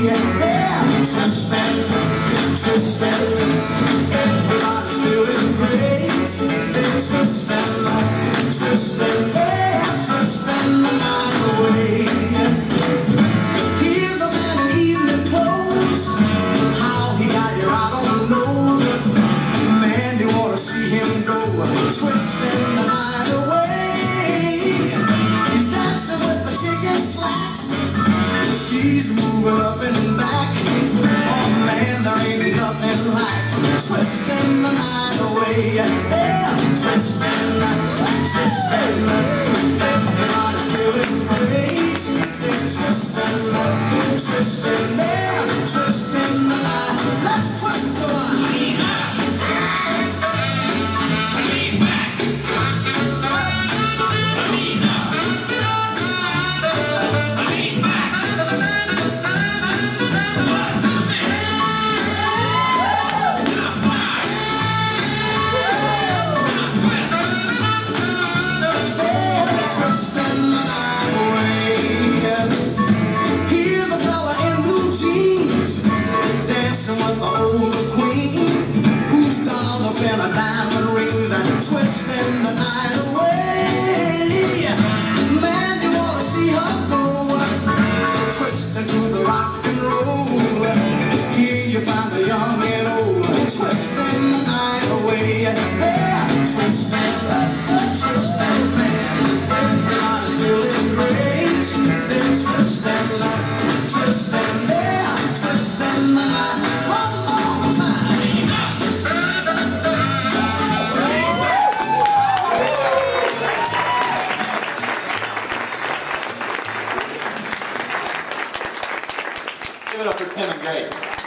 Yeah, twisting, twisting. Everybody's feeling great. They're twisting, twisting, yeah, twisting the night away. Here's a man in evening clothes. How he got here, I don't know. Man, you ought to see him go, twisting the night away. He's dancing with the chicken slacks. She's moving up and back. Oh man, there ain't nothing like twisting the night away. Yeah, twisting, twisting. Everybody's feeling great. They're twisting, twisting. Yeah, twisting the night. Let's twist the one. With the older queen, who's dolled up in a diamond rings and twisting the night away. Man, you ought to see her go, twisting to the rock and roll. Here you find the young and old, twisting the night away. Yeah, twisting, twisting, man. Everybody's feeling great. They're twisting, twisting, yeah, twisting the night. Give it up for Tim and Grace.